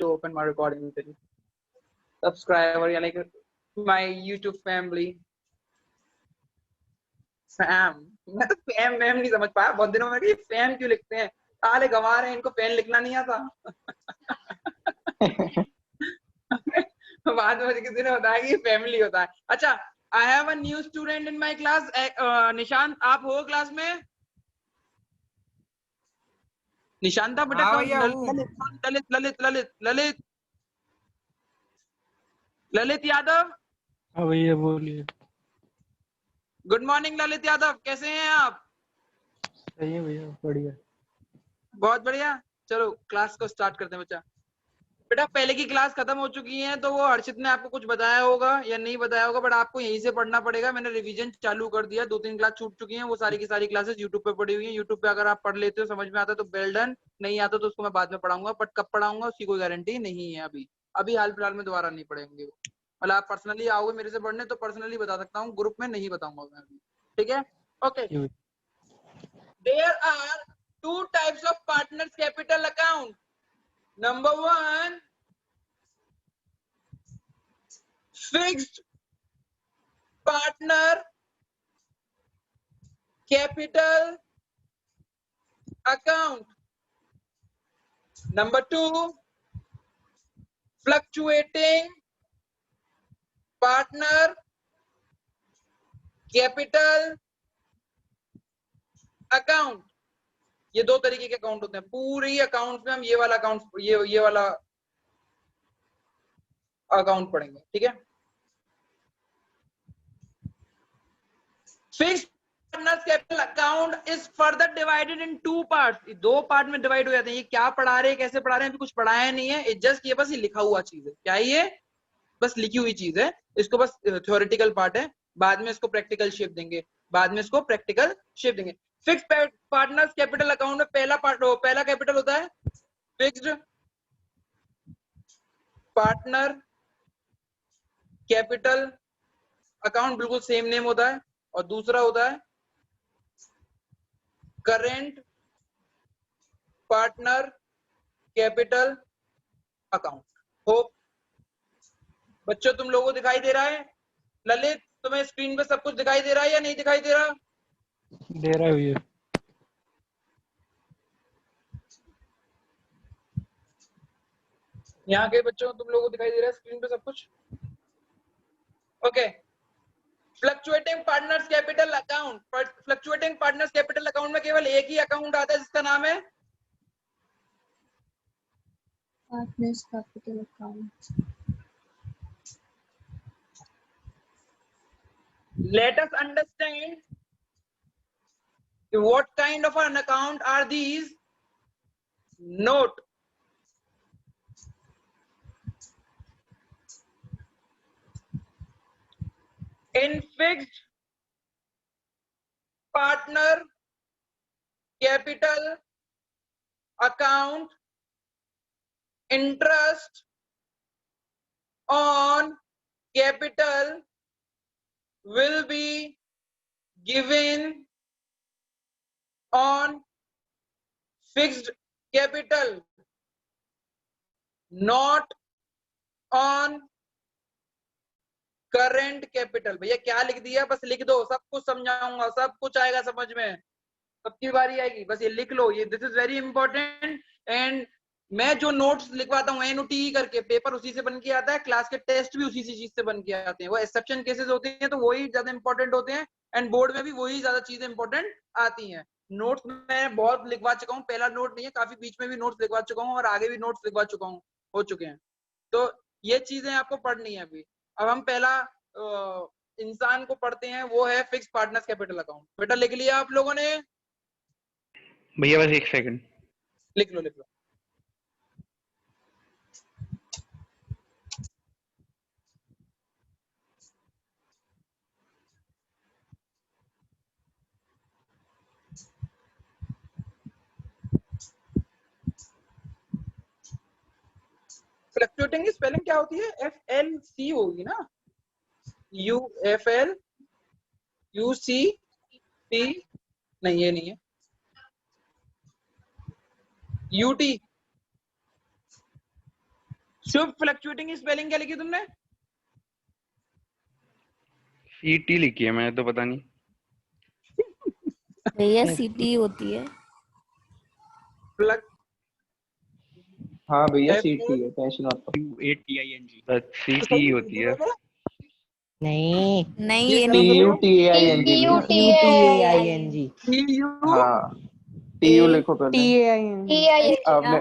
to open my recording with you. Subscriber या like my YouTube family. Fam, मैं तो fam ma'am नहीं समझ पाया बहुत दिनों में कि फैम क्यों लिखते हैं, साले गंवार हैं, इनको फैन लिखना नहीं आता। बाद में किसी ने बताया कि फैमिली होता है। अच्छा, I have a new student in my class. Nishant, आप हो क्लास में? निशांता बेटा कौन? ललित ललित ललित ललित ललित यादव। हाँ भैया बोलिए। गुड मॉर्निंग ललित यादव, कैसे हैं आप? सही है भैया, बढ़िया। बहुत बढ़िया। चलो क्लास को स्टार्ट करते हैं। बच्चा बेटा पहले की क्लास खत्म हो चुकी है, तो वो हर्षित ने आपको कुछ बताया होगा या नहीं बताया होगा, बट आपको यहीं से पढ़ना पड़ेगा। मैंने रिवीजन चालू कर दिया, 2-3 क्लास छूट चुकी हैं, वो सारी की सारी क्लासेस यूट्यूब पे पड़ी हुई हैं। यूट्यूब पे अगर आप पढ़ लेते हो, समझ में आता है तो वेल डन, नहीं आता तो उसको मैं बाद में पढ़ाऊंगा, बट कब पढ़ाऊंगा उसकी कोई गारंटी नहीं है। अभी हाल फिलहाल में दोबारा नहीं पढ़ेंगे। मतलब आप पर्सनली आओगे मेरे से पढ़ने तो पर्सनली बता सकता हूँ, ग्रुप में नहीं बताऊंगा मैं अभी। ठीक है, okay. There are 2 types of partners capital account. Number 1, fixed partner capital account. Number 2, fluctuating partner capital account. ये 2 तरीके के अकाउंट होते हैं। पूरे अकाउंट में हम ये वाला अकाउंट, ये वाला अकाउंट पढ़ेंगे। ठीक है, fixed partners capital account is further divided in 2 parts. 2 part में डिवाइड हो जाते हैं। ये क्या पढ़ा रहे हैं, कैसे पढ़ा रहे हैं, अभी कुछ पढ़ाया नहीं है। जस्ट ये बस ये लिखा हुआ चीज है। क्या ये? बस लिखी हुई चीज है। इसको बस थ्योरेटिकल पार्ट है, बाद में इसको प्रैक्टिकल शेप देंगे, बाद में इसको प्रैक्टिकल शेप देंगे। फिक्स्ड पार्टनर्स कैपिटल अकाउंट में पहला कैपिटल होता है फिक्स्ड पार्टनर कैपिटल अकाउंट, बिल्कुल सेम नेम होता है। और दूसरा होता है current partner capital account. Hope बच्चों तुम लोगों को दिखाई दे रहा है? ललित, तुम्हें स्क्रीन पे सब कुछ दिखाई दे रहा है या नहीं दिखाई दे रहा? दे रहा है भैया। यहाँ के बच्चों तुम लोगों को दिखाई दे रहा है स्क्रीन पे सब कुछ? Okay. Fluctuating partners capital account, fluctuating partners capital account में केवल एक ही अकाउंट आता है जिसका नाम है partners capital account. Let us understand what kind of an account are these. Note, in fixed partner capital account, interest on capital will be given on fixed capital, not on current capital. भैया क्या लिख दिया? बस लिख दो, सब कुछ समझाऊंगा, सब कुछ आएगा समझ में, सबकी बारी आएगी, बस ये लिख लो। ये this is very important. And मैं जो नोट्स लिखवाता हूँ एनओटी करके, पेपर उसी से बन के आता है, क्लास के टेस्ट भी उसी चीज से बन के आते हैं। वो एक्सेप्शन केसेस होते हैं तो वही ज्यादा इंपॉर्टेंट होते हैं, एंड बोर्ड में भी वही ज्यादा चीजें इंपॉर्टेंट आती हैं। नोट्स मैं बहुत लिखवा चुका हूँ, पहला नोट नहीं है, काफी बीच में भी नोट्स लिखवा चुका हूँ और आगे भी नोट्स लिखवा चुका हूँ, हो चुके हैं। तो ये चीजें आपको पढ़नी है अभी। अब हम पहला इंसान को पढ़ते हैं, वो है फिक्स पार्टनर्स कैपिटल अकाउंट। बेटा लिख लिया आप लोगों ने? भैया बस 1 सेकंड। लिख लो लिख लो। फ्लक्चुएटिंग की स्पेलिंग क्या होती है? FLC होगी ना? UFL UCP नहीं, ये नहीं है। UT शुभ, फ्लक्चुएटिंग की स्पेलिंग क्या लिखी तुमने? CT लिखी है, मैंने तो पता नहीं। भैया सीटी होती है। फ्लक हाँ भैया F- सीटी है, टेंशन मत लो। बस CT होती है। नहीं, नहीं ये ये क्या नहीं बोल रहे हो? TUTAING भैया। TUTAING। हाँ TU लिखो पहले। TAING। आपने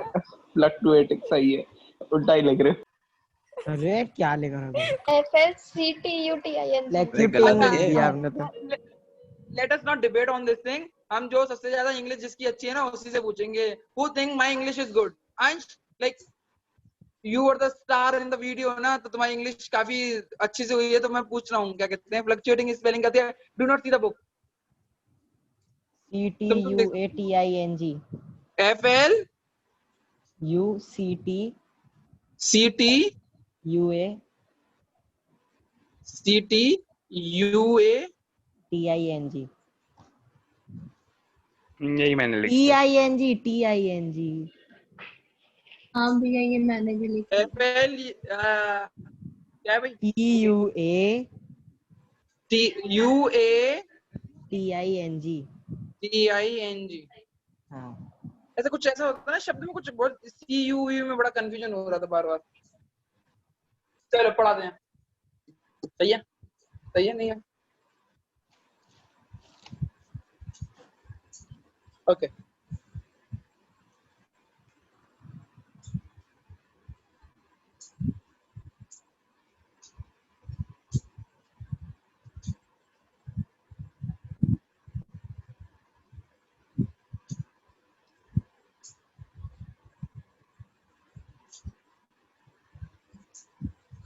फ्लक्चुएटिंग सही है, उल्टा ही लिख रहे हो। अरे क्या लिख रहा है? FLCTUTING। फ्लैक्चुएटिंग अच्छा, लिख दिया आपने तो। let us not debate on this thing. हम जो सबसे ज्यादा इंग्लिश जिसकी अच्छी है ना उसी से पूछेंगे. Who think my English is good? Ansh, like you were the star in the video ना, तो तुम्हारी इंग्लिश काफी अच्छी से हुई है, तो मैं पूछ रहा हूँ क्या कहते हैं फ्लक्चुएटिंग स्पेलिंग कहते हैं. Do not see the book. CTUATING। FL UCT CT UA CT UA TING। यही मैंने लिखा है। TING। हाँ भैया ये मैंने भी लिखा है। FL क्या है भाई? TUA UA TING। TING. हाँ, ऐसा कुछ ऐसा होता है ना शब्द में, कुछ बहुत CU में बड़ा कंफ्यूजन हो रहा था बार बार. चलो पढ़ा दें. सही है? सही है नहीं है? ओके.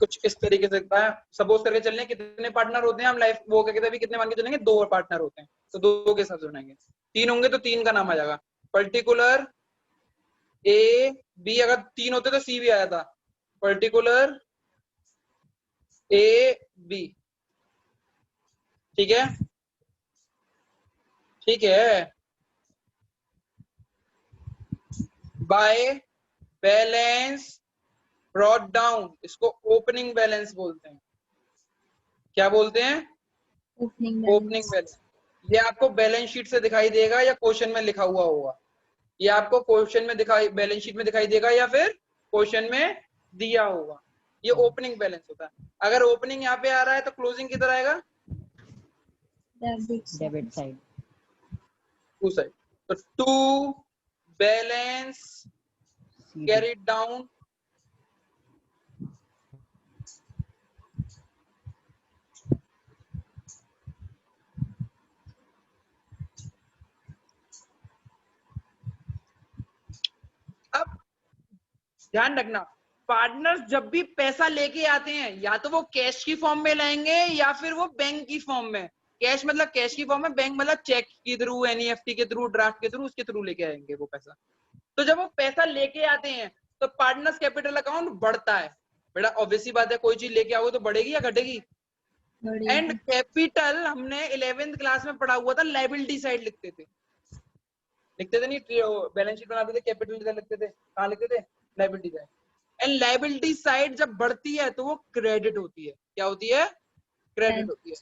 कुछ इस तरीके से सपोज करके चलने कितने पार्टनर होते हैं हम लाइफ वो कहते हैं कितने मान के चलेंगे, 2 पार्टनर होते हैं तो 2 के साथ जुड़ेंगे. 3 होंगे तो 3 का नाम आ जाएगा. पर्टिकुलर A B, अगर 3 होते तो C भी आया था. Particular A B. ठीक है, ठीक है. बाय बैलेंस ब्रॉट डाउन, इसको ओपनिंग बैलेंस बोलते हैं. क्या बोलते हैं? Opening opening balance. ये आपको बैलेंस शीट से दिखाई देगा या क्वेश्चन में लिखा हुआ होगा. ये आपको क्वेश्चन में दिखाई, बैलेंस शीट में दिखाई देगा या फिर क्वेश्चन में दिया होगा. ये ओपनिंग बैलेंस होता है. अगर ओपनिंग यहाँ पे आ रहा है तो क्लोजिंग किधर आएगा? Debit side. To side. तो टू बैलेंस कैरी डाउन. अब ध्यान रखना, पार्टनर्स जब भी पैसा लेके आते हैं या तो वो कैश की फॉर्म में लाएंगे या फिर वो बैंक की फॉर्म में. कैश मतलब कैश की फॉर्म में, बैंक मतलब चेक के थ्रू, NEFT के थ्रू, ड्राफ्ट के थ्रू, उसके थ्रू लेके आएंगे वो पैसा. तो जब वो पैसा लेके आते हैं तो पार्टनर्स कैपिटल अकाउंट बढ़ता है. बेटा ऑब्वियसली बात है, कोई चीज लेके आओगे तो बढ़ेगी या घटेगी? एंड कैपिटल हमने 11th क्लास में पढ़ा हुआ था, लायबिलिटी साइड लिखते थे नहीं, बैलेंस शीट बनाते थे कैपिटल इधर लिखते थे. कहाँ लिखते थे? Liability side. And liability side जब बढ़ती है तो वो क्रेडिट होती है. क्या होती है? क्रेडिट होती है.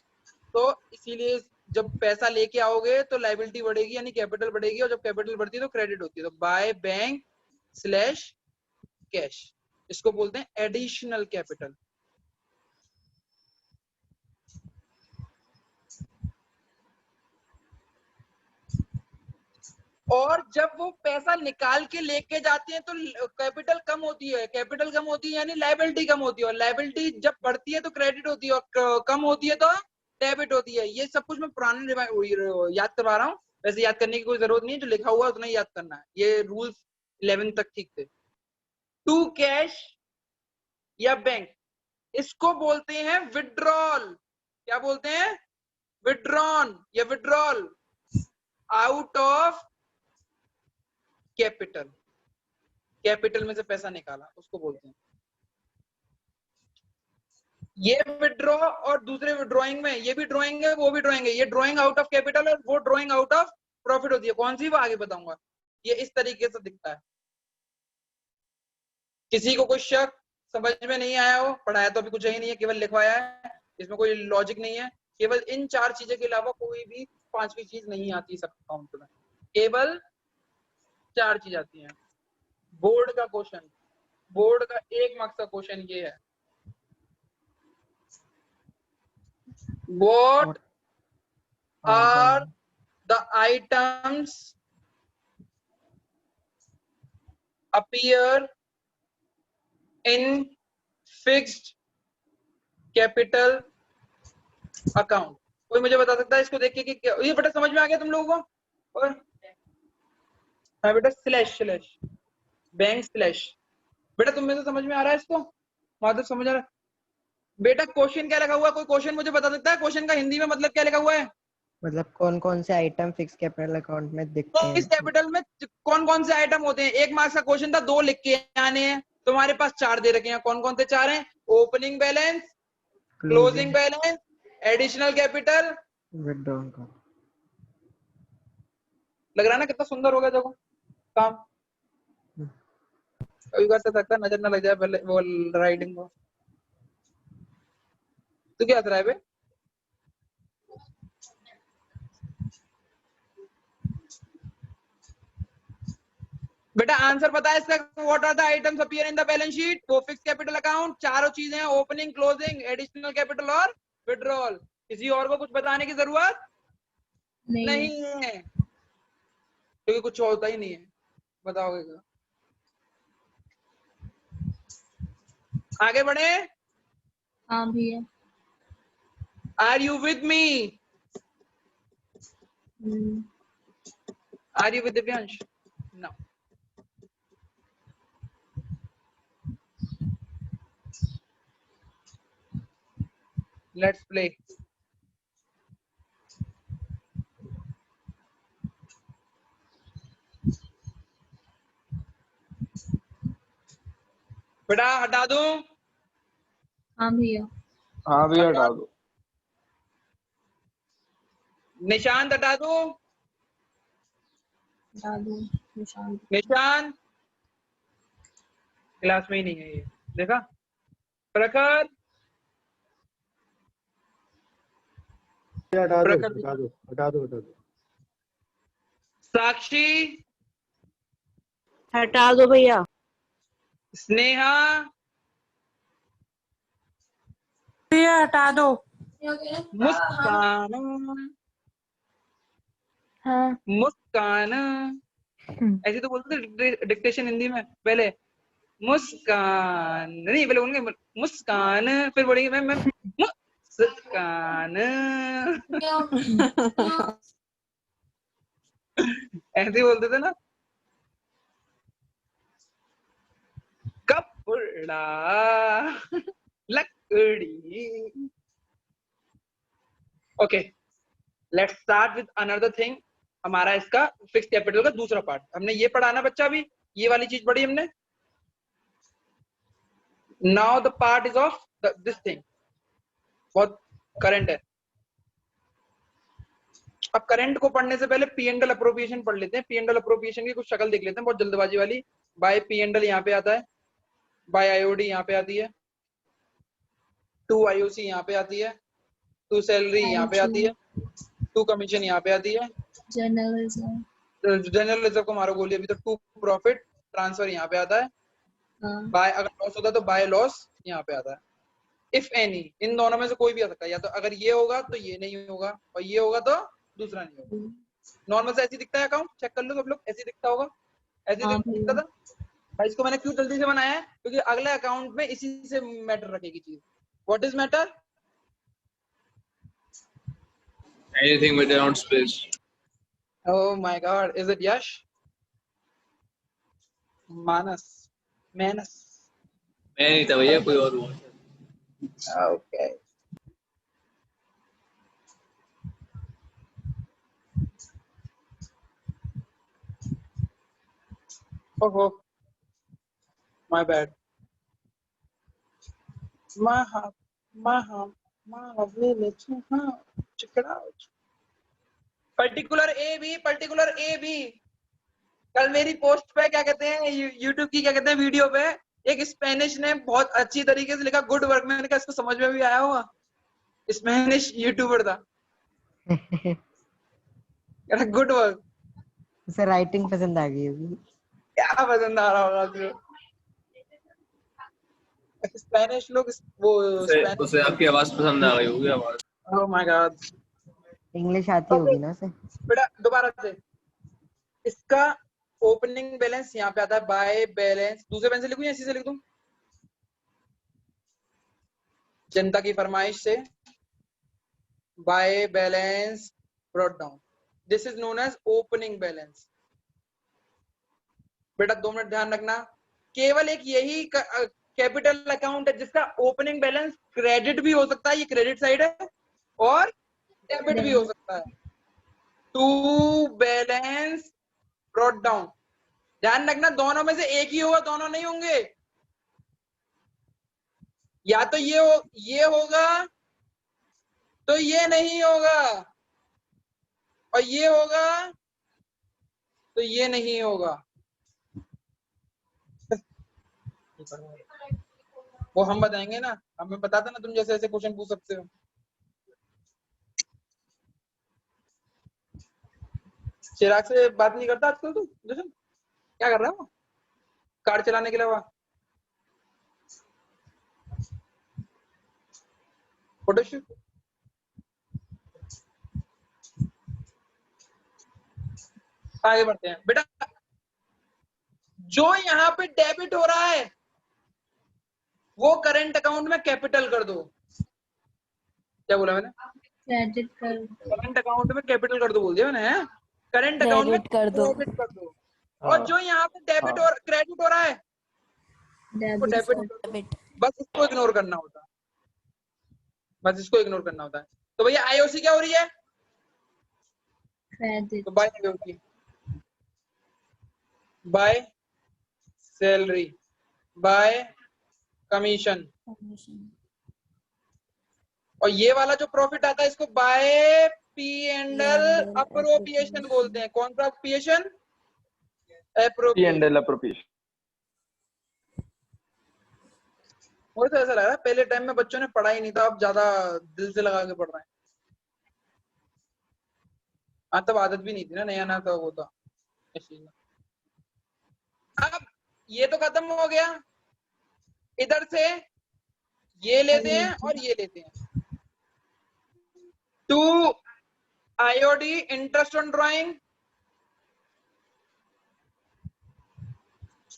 तो इसीलिए जब पैसा लेके आओगे तो लायबिलिटी बढ़ेगी यानी कैपिटल बढ़ेगी, और जब कैपिटल बढ़ती है तो क्रेडिट होती है. तो बाय बैंक स्लैश कैश, इसको बोलते हैं एडिशनल कैपिटल. और जब वो पैसा निकाल के लेके जाते हैं तो कैपिटल कम होती है. कैपिटल कम होती है यानी लायबिलिटी कम होती है, और लायबिलिटी जब बढ़ती है तो क्रेडिट होती है, और कम होती है तो डेबिट होती है. ये सब कुछ मैं पुराने याद करवा रहा हूँ, वैसे याद करने की कोई जरूरत नहीं है. जो लिखा हुआ है उतना ही याद करना है. ये रूल्स 11 तक ठीक थे. टू कैश या बैंक, इसको बोलते हैं विड्रॉल. क्या बोलते हैं? विड्रॉन या withdrawal out of capital. Capital में से पैसा निकाला उसको बोलते हैं. ये विड्रॉ और दूसरे विड्रॉइंग में, ये भी ड्रॉइंग है वो भी ड्रॉइंग है. ये ड्रॉइंग आउट ऑफ कैपिटल और वो ड्रॉइंग आउट ऑफ प्रॉफिट होती है. कौन सी वो आगे बताऊंगा. ये इस तरीके से दिखता है. किसी को कोई शक समझ में नहीं आया हो, पढ़ाया तो अभी कुछ ही नहीं है, केवल लिखवाया है, इसमें कोई लॉजिक नहीं है। केवल इन 4 चीजें के अलावा कोई भी 5वीं चीज नहीं आती सब अकाउंट में, केवल 4 चीज आती हैं। बोर्ड का क्वेश्चन, बोर्ड का 1 मार्क्स का क्वेश्चन ये है, what are the items appear in fixed capital account? कोई मुझे बता सकता है इसको देख के कि क्या ये बेटा समझ में आ गया तुम लोगों को? और हाँ बेटा स्लैश स्लैश बैंक स्लैश, बेटा तुम में से समझ में आ रहा है इसको? माधव समझ आ रहा है? बेटा क्वेश्चन क्या लगा हुआ है? कोई क्वेश्चन मुझे बता सकता है क्वेश्चन का हिंदी में मतलब क्या लिखा हुआ है? मतलब कौन कौन से आइटम फिक्स कैपिटल अकाउंट में दिखते हैं? फिक्स कैपिटल में कौन कौन से आइटम होते हैं? 1 मार्क्स का क्वेश्चन था, 2 लिख के आने हैं, तुम्हारे पास 4 दे रखे हैं। कौन कौन से 4 हैं? Opening balance, closing balance, additional capital, withdrawal का। लग रहा है ना कितना सुंदर हो गया देखो काम। कभी कर सकता नजर ना लग जाए पहले वो राइटिंग को। तू क्या हंस रहा है बे? बेटा आंसर पता है इसका? What are the items appear in the balance sheet for fix capital account? चारों चीजें हैं, ओपनिंग, क्लोजिंग, एडिशनल कैपिटल और विड्रॉल। किसी और को कुछ बताने की जरूरत नहीं है, क्योंकि कुछ होता ही नहीं है। बताओगे क्या? आगे बढ़े? हाँ भैया। Are you with me? Are you with Divyansh? No. Let's play. बेटा हटा दूं? हाँ भैया। हाँ भैया हटा दो। निशांत हटा दूं? हटा दो निशांत। निशांत क्लास में ही नहीं है ये, देखा? प्रखर हटा दो प्रखर हटा दो हटा दो हटा दो। साक्षी, हटा दो भैया। स्नेहा, भैया हटा दो। मुस्कान, हाँ। मुस्कान, ऐसे तो बोलते थे डिक्टेशन हिंदी में पहले। मुस्कान नहीं, पहले बोलेंगे मुस्कान, फिर बोलेंगे मैं मुस्कान। ऐसे ही बोलते थे ना। कपड़ा, लकड़ी। Okay, let's start with another thing. हमारा इसका फिक्स कैपिटल का दूसरा पार्ट हमने ये पढ़ा ना बच्चा, अभी ये वाली चीज पढ़ी हमने। Now the part is of this thing, बहुत करंट है। अब करंट को पढ़ने से पहले पी एंड एल अप्रोप्रिएशन पढ़ लेते हैं। पी एंड एल अप्रोप्रिएशन की कुछ शक्ल देख लेते हैं, बहुत जल्दबाजी वाली। बाय पी एंड एल यहाँ पे आता है, बाय आईओडी यहाँ पे आती है, टू आईओसी यहाँ पे आती है, टू सैलरी यहाँ पे आती है, टू कमीशन यहाँ पे आती है, जनरल रिजर्व को मारो गोली, अभी तो टू प्रॉफिट ट्रांसफर यहाँ पे आता है, बाय अगर लॉस होता है तो बाय लॉस यहाँ पे आता है। इफ एनी, इन दोनों में से कोई भी आ सकता है, या तो अगर ये होगा तो ये नहीं होगा, और ये होगा तो दूसरा नहीं होगा। नॉर्मल से ऐसे दिखता है अकाउंट, चेक कर लो सब लोग, ऐसे दिखता होगा, ऐसे दिखता था भाई। इसको मैंने क्यों जल्दी से बनाया है? क्योंकि अगले अकाउंट में इसी से मैटर रखेगी चीज। What is matter? Anything with around space. Oh my God, is it Yash? Manas, Manas. मैं नहीं था भैया, कोई और हुआ। Okay. Oh, my bad. Particular A B, particular A B. कल मेरी पोस्ट पे क्या कहते हैं, यूट्यूब की क्या कहते हैं वीडियो पे, एक स्पेनिश ने बहुत अच्छी तरीके से लिखा गुड वर्क, मैंने कहा इसको समझ में भी आया होगा, स्पेनिश यूट्यूबर था, गुड वर्क। उसे राइटिंग पसंद आ गई होगी। क्या पसंद आ रहा होगा तुझे? स्पेनिश लोग वो उसे आपकी आवाज पसंद आ गई होगी आवाज। Oh my God. इंग्लिश आती होगी ना उसे। बेटा दोबारा से, इसका ओपनिंग बैलेंस यहाँ पे आता है बाय बैलेंस, दूसरे पेन से लिखूं या इसी से लिख दूं? जनता की फरमाइश से by balance brought down, this is known as opening balance. बेटा 2 मिनट ध्यान रखना, केवल एक यही कैपिटल अकाउंट है जिसका ओपनिंग बैलेंस क्रेडिट भी हो सकता है, ये क्रेडिट साइड है, और डेबिट भी हो सकता है। टू बैलेंस ब्रॉट डाउन, ध्यान रखना दोनों में से एक ही होगा, दोनों नहीं होंगे। या तो ये होगा तो ये नहीं होगा, और ये होगा तो ये नहीं होगा। वो हम बताएंगे ना, हमें पता था ना तुम जैसे ऐसे क्वेश्चन पूछ सकते हो। चिराग से बात नहीं करता आजकल तू? जैसे क्या कर रहा है वो, कार चलाने के अलावा? फोटोशूट? आगे बढ़ते हैं बेटा, जो यहाँ पे डेबिट हो रहा है वो करंट अकाउंट में कैपिटल कर दो। क्या बोला मैंने? क्रेडिट कर करंट अकाउंट में कैपिटल कर दो बोल दिया मैंने, करंट अकाउंट में क्रेडिट कर दो। और जो यहाँ पे डेबिट और क्रेडिट हो रहा है वो डेबिट, बस इसको इग्नोर करना होता है, बस इसको इग्नोर करना होता है। तो भैया आईओसी क्या हो रही है? क्रेडिट। तो by IOC, by salary, by commission, और ये वाला जो प्रॉफिट आता है इसको by P and L appropriation बोलते हैं। कौन सा अप्रोप्रिएशन? P&L appropriation। मुझे तो ऐसा लग रहा है पहले टाइम में बच्चों ने पढ़ा ही नहीं था, अब ज्यादा दिल से लगा के पढ़ रहे हैं। हाँ तब आदत भी नहीं थी ना, नया नया था वो था। अब ये तो खत्म हो गया, इधर से ये लेते हैं और ये लेते हैं। To IOD interest on drawing,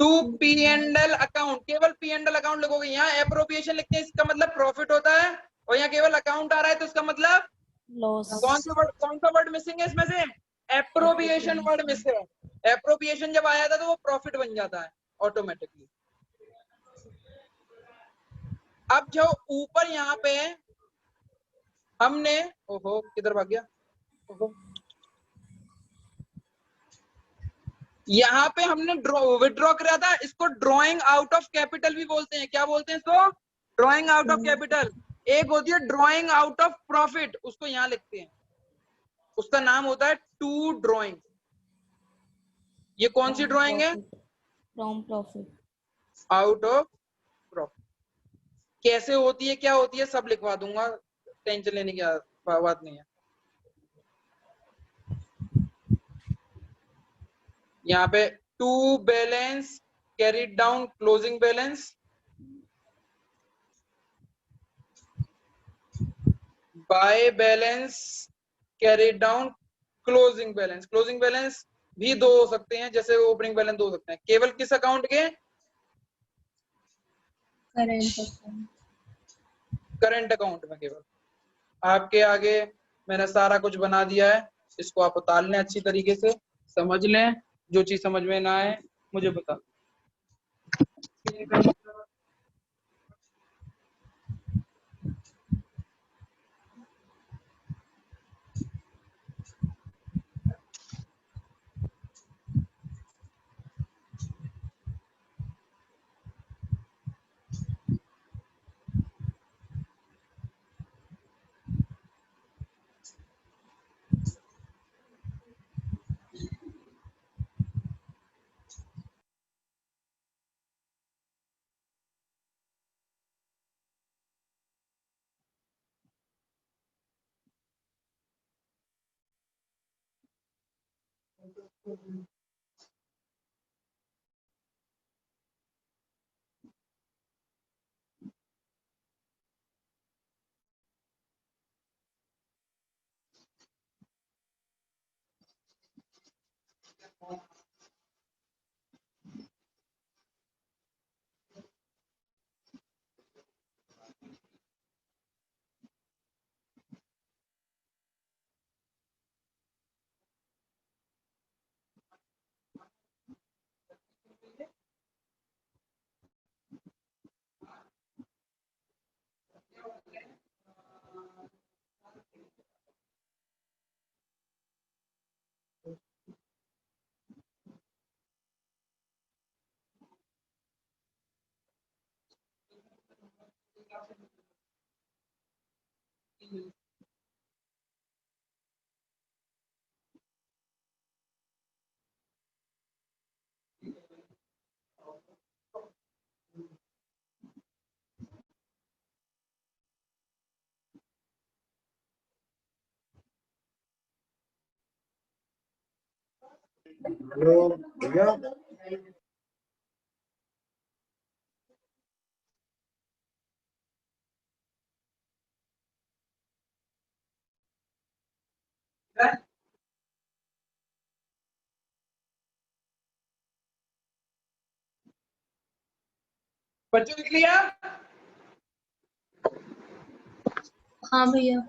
to P and L account, केवल पी एंड एल अकाउंट लिखोगे। यहाँ एप्रोप्रिएशन लिखते हैं, इसका मतलब प्रॉफिट होता है, और यहाँ केवल अकाउंट आ रहा है तो इसका मतलब लॉस। कौन सा वर्ड मिसिंग है इसमें से? एप्रोप्रिएशन वर्ड मिस है। एप्रोप्रिएशन जब आया था तो वो प्रॉफिट बन जाता है ऑटोमेटिकली। अब जो ऊपर यहाँ पे हमने, ओहो किधर भाग गया, ओहो, यहाँ पे हमने विड्रॉ किया था, इसको ड्रॉइंग आउट ऑफ कैपिटल भी बोलते हैं। क्या बोलते हैं इसको? Drawing out of capital. एक होती है ड्रॉइंग आउट ऑफ प्रॉफिट, उसको यहाँ लिखते हैं, उसका नाम होता है टू ड्रॉइंग। ये कौन सी ड्रॉइंग है? From profit, out of profit. कैसे होती है, क्या होती है, सब लिखवा दूंगा, टेंशन लेने की बात नहीं है। यहाँ पे to balance carried down closing balance, by balance carried down closing balance. Closing balance भी दो हो सकते हैं, जैसे ओपनिंग बैलेंस दो हो सकते हैं। केवल किस अकाउंट के? करंट अकाउंट में केवल। आपके आगे मैंने सारा कुछ बना दिया है, इसको आप उतार लें, अच्छी तरीके से समझ लें। जो चीज समझ में ना आए मुझे बता। बच्चों लिख लिया? हाँ भैया।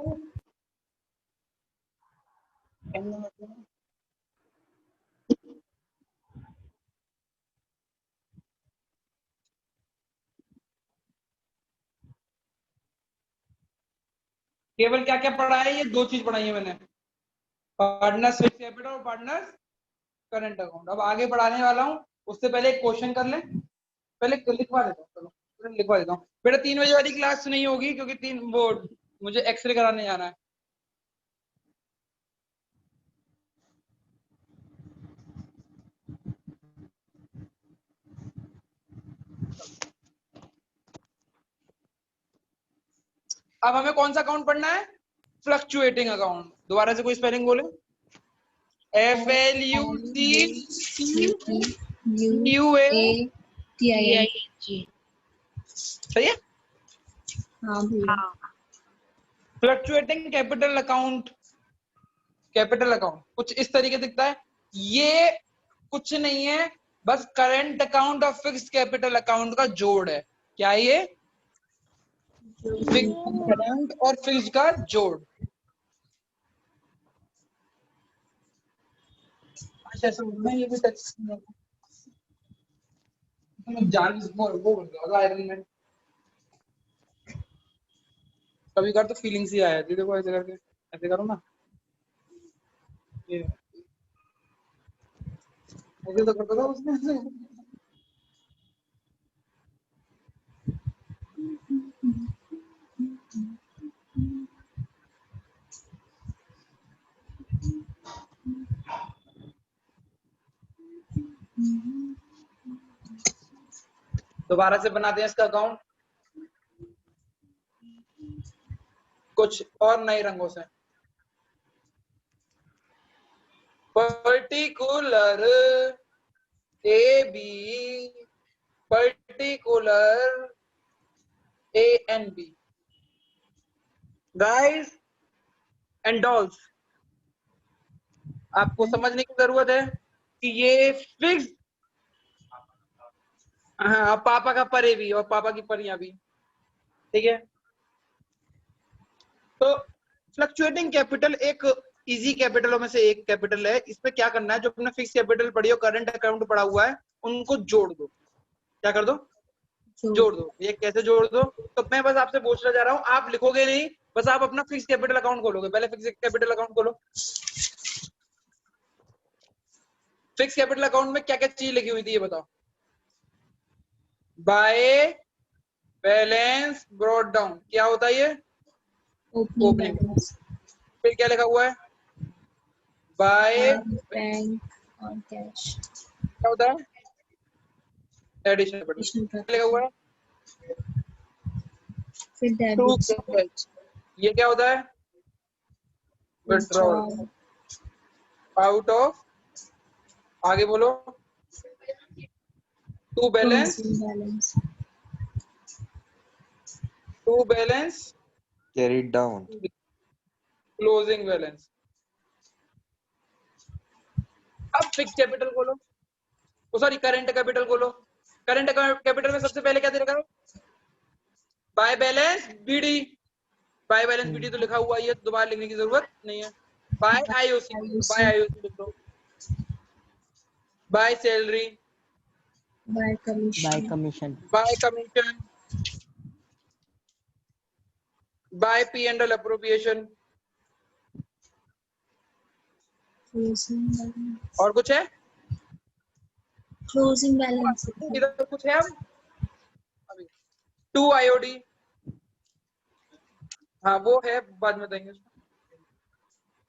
केवल क्या क्या पढ़ा है? ये 2 चीज पढ़ाई है मैंने, पार्टनर्स फिक्स कैपिटल और पार्टनर्स करंट अकाउंट। अब आगे बढ़ाने वाला हूँ, उससे पहले एक क्वेश्चन कर ले, पहले लिखवा देता हूँ। चलो लिखवा देता हूँ बेटा। 3 बजे वाली क्लास नहीं होगी क्योंकि 3 वो मुझे एक्सरे कराने जाना है। अब हमें कौन सा अकाउंट पढ़ना है? Fluctuating account. दोबारा से कोई स्पेलिंग बोले। FLUCUATING। सही है? हाँ भैया। Fluctuating capital account, capital account कुछ इस तरीके दिखता है। ये कुछ नहीं है, बस करंट अकाउंट और फिक्स्ड कैपिटल अकाउंट का जोड़ है। क्या ये? करंट और फिक्स्ड का जोड़। अच्छा मैं ये भी टच जान वो आयरन मैन कभी कर तो फीलिंग्स ही आ जाती है। देखो ऐसे करके, ऐसे करो ना, ये ऐसे तो करता था उसने ऐसे। दोबारा से बनाते हैं इसका अकाउंट कुछ और नए रंगों से। Particular A B, particular A and B. Guys and dolls, आपको समझने की जरूरत है कि ये फिक्स, हाँ पापा का परे भी और पापा की परियां भी, ठीक है। तो फ्लक्चुएटिंग कैपिटल एक इजी कैपिटलों में से एक कैपिटल है। इस पे क्या करना है, जो अपने फिक्स कैपिटल पढ़ी हो, करंट अकाउंट पढ़ा हुआ है, उनको जोड़ दो। क्या कर दो? जोड़ दो। ये कैसे जोड़ दो? तो मैं बस आपसे पूछना चाह रहा हूँ, आप लिखोगे नहीं, बस आप अपना फिक्स कैपिटल अकाउंट खोलोगे। पहले फिक्स कैपिटल अकाउंट खोलो। फिक्स कैपिटल अकाउंट में क्या क्या चीज लिखी हुई थी ये बताओ। बाय बैलेंस ब्रॉट डाउन, क्या होता है ये? Opening balance. फिर क्या लिखा हुआ है? बाय बैंक और कैश। क्या होता है? एडिशनल कैपिटल लिखा हुआ है। फिर डेबिट। ये क्या होता है? विथड्रॉल आउट ऑफ आगे बोलो। To balance, to balance carried down, closing balance. अब फिक्स कैपिटल खोलो, सॉरी करंट कैपिटल खोलो। करंट कैपिटल में सबसे पहले क्या दे रखा है? By balance BD. By balance BD तो लिखा हुआ है, दोबारा लिखने की जरूरत नहीं है। बाय आईओसी, बाय आईओसी लिख दो। Bye salary, by commission, bye commission, bye P and L appropriation. और कुछ है? क्लोजिंग बैलेंस, इधर कुछ है? अब टू आईओडी, हाँ वो है, बाद में देंगे।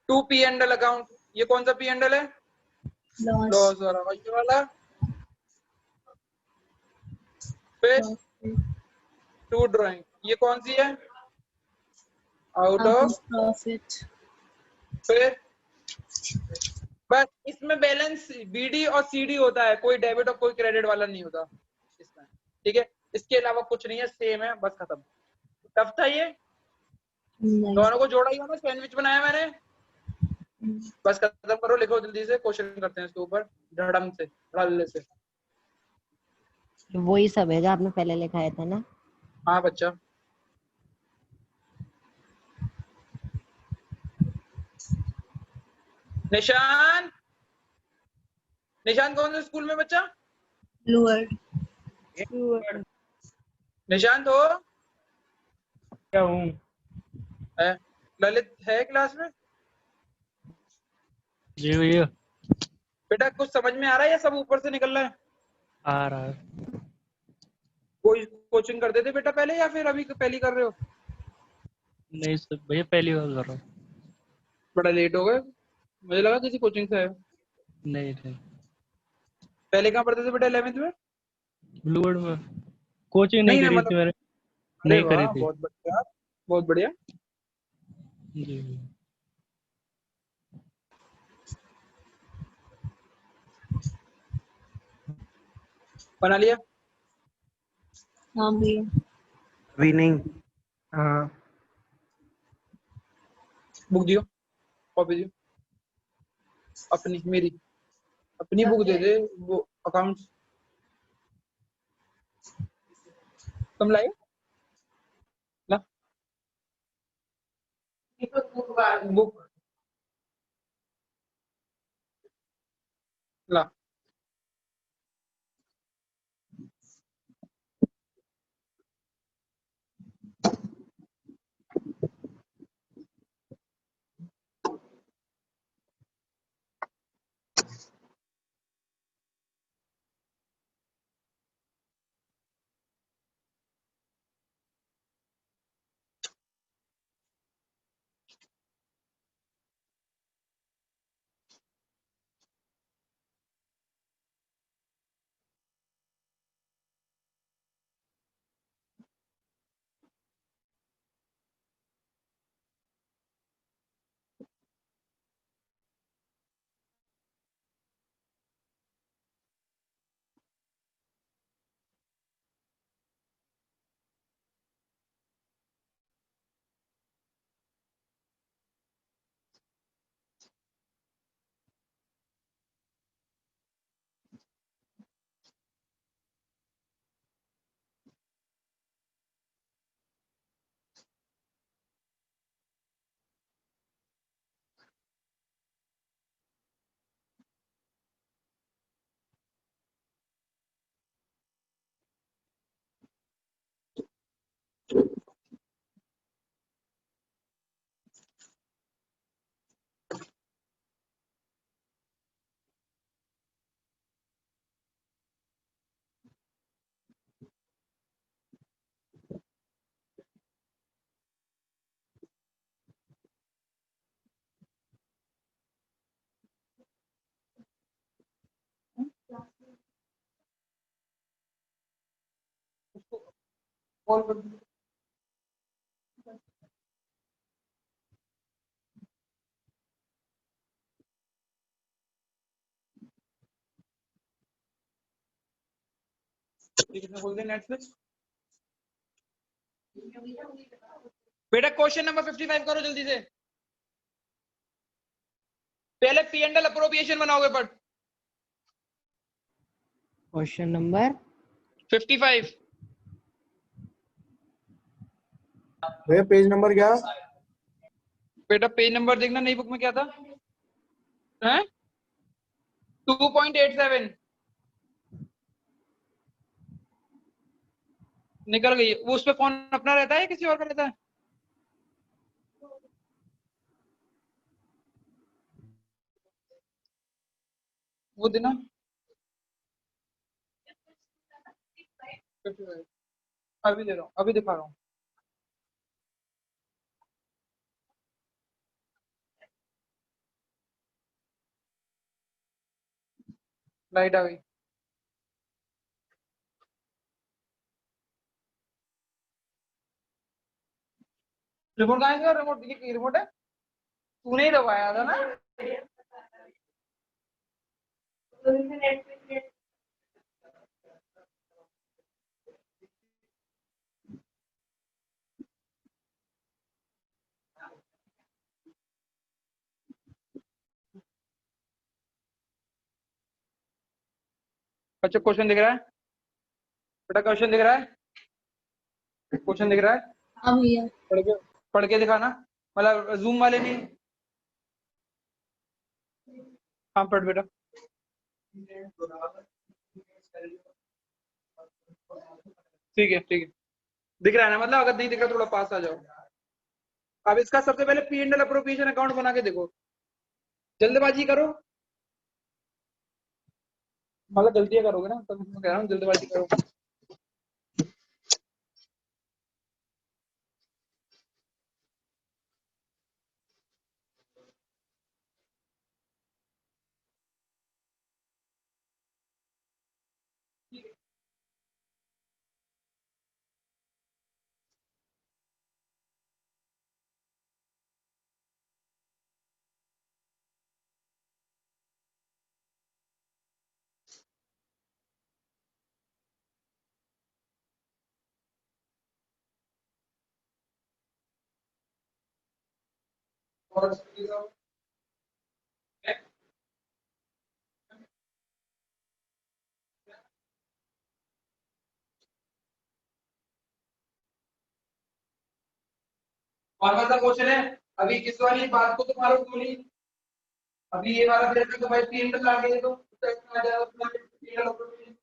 To P and L account, ये कौन सा पी एंड एल है? लॉस वाला, ये वाला। फिर टू ड्राइंग, ये कौन सी है? Out of profit. फिर बस इसमें बैलेंस बीडी और सीडी होता है, कोई डेबिट और कोई क्रेडिट वाला नहीं होता इसमें, ठीक है। इसके अलावा कुछ नहीं है, सेम है, बस खत्म। टफ था ये, दोनों को जोड़ा ही ना, सैंडविच बनाया मैंने। बस खत्म करो, लिखो जल्दी से, क्वेश्चन करते हैं इसके ऊपर धड़म से, धड़ल्ले से। वही सब है जो आपने पहले लिखाया था ना? हाँ बच्चा। निशान, निशान कौन से स्कूल में बच्चा? लूअर्ड। निशांत हो? क्या हूँ? है? ललित है क्लास में? जी भैया। बेटा कुछ समझ में आ रहा है या सब ऊपर से निकल रहा है? आ रहा है। कोई कोचिंग करते थे बेटा पहले, या फिर अभी पहली कर रहे हो? नहीं सर भैया, पहली बार कर रहा हूँ। बड़ा लेट हो गए, मुझे लगा किसी कोचिंग से है। नहीं नहीं, पहले कहाँ पढ़ते थे बेटा 11th में? ब्लूवर्ड में। कोचिंग नहीं नहीं करी मतलब, थी मैंने। अरे नहीं करी वाह, थी। बहुत बढ़िया, बहुत बढ़िया। जी। बना लिया? हाँ भैया। अभी नहीं। हाँ। बुक दियो, कॉपी दियो अपनी, मेरी अपनी बुक दे दे, वो अकाउंट्स। तुम लाए ला बुक ला। कॉल कर दो। किसने खोल दिया नेटफ्लिक्स? बेटा क्वेश्चन नंबर 55 करो जल्दी से। पहले पी एंड एल अप्रोप्रिएशन बनाओगे बट क्वेश्चन नंबर 55। भैया पेज नंबर क्या? बेटा पेज नंबर देखना नई बुक में क्या था? हैं 2.87 निकल गई। वो उस पे फोन अपना रहता है या किसी और का रहता है? वो देना 55 अभी दे रहा हूँ, अभी दिखा रहा हूँ। लाइट आ गई। रिमोट कहाँ है? रिमोट ये रिमोट है, तूने ही दबाया था ना? अच्छा क्वेश्चन दिख रहा है बेटा? क्वेश्चन दिख रहा है? क्वेश्चन दिख रहा है? हाँ भैया। पढ़ के दिखाना, मतलब जूम वाले नहीं। हाँ पढ़ बेटा। ठीक है ठीक है, दिख रहा है ना? मतलब अगर नहीं दिख रहा थोड़ा पास आ जाओ। अब इसका सबसे पहले P and L appropriation account बना के देखो, जल्दबाजी करो, मतलब गलतियां करोगे ना, तब मैं कह रहा हूँ जल्दबाजी करो। और कौन सा क्वेश्चन है? अभी इस वाली बात को तो मारो गोली। अभी ये वाला दे रखा तो भाई पी एंड एल आगे दे दो, आ जाएगा अपना P and L appropriation.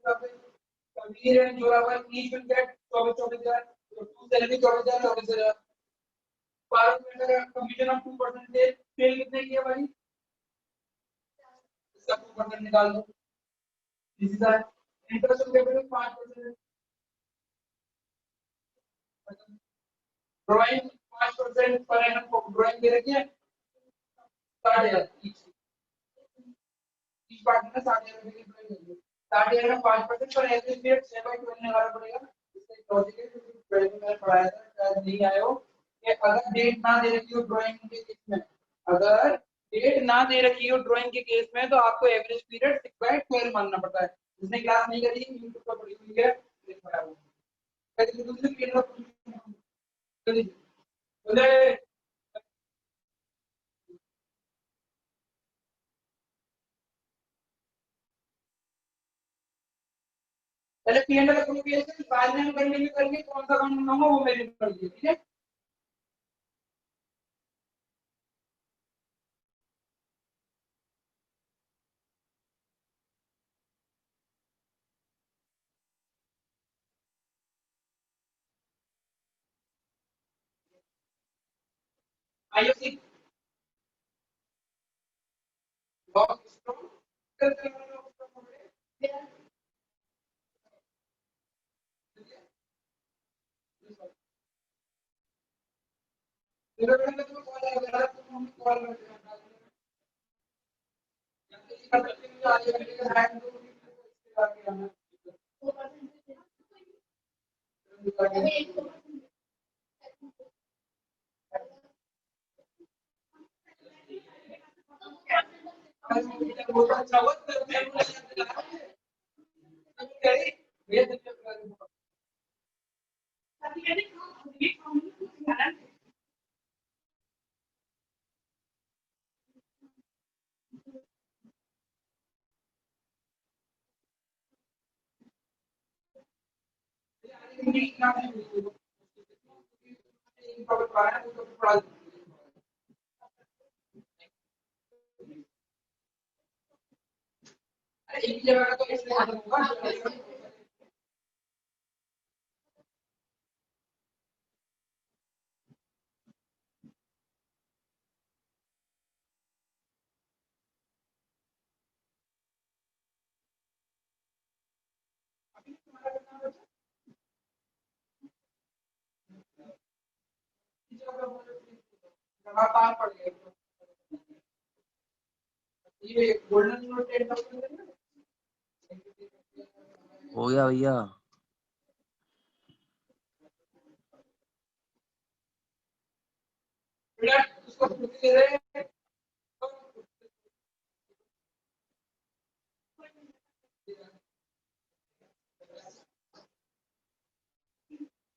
Kabir and Zorawar each will get 24,000, तो to salary 24,000। Commission of 2% sale कितने की है भाई? इसका 2% निकाल दो। इसी तरह interest on capital 5%, drawing 5% per annum drawing दे रखी है 60,000 इस बात में 60,000 की ड्राइंग होगी। 60,000 का 5% पर एवरेज पीरियड 6/12 निकालना पड़ेगा। इसका लॉजिक है जो ड्राइंग में पढ़ाया था, शायद नहीं आए हो, कि अगर डेट ना दे रखी हो ड्राइंग के केस में, अगर डेट ना दे रखी हो ड्राइंग के केस में, तो आपको एवरेज पीरियड 6/12 मानना पड़ता है। जिसने क्लास नहीं करी यूट्यूब पर पढ़ी हुई है लिखा है वो। पहले दूसरे पीरियड बोले पहले पी एंड एल अप्रोप्रिएशन बाद में हम कंटिन्यू करेंगे, कौन सा अकाउंट बनाऊंगा वो मेरे कर दीजिए, ठीक है? आईओसी बहुत स्ट्रांग एक जगह का तो इसलिए खत्म होगा। लगातार पड़ गए ये गोल्डन हो गया भैया। उसको दे रहे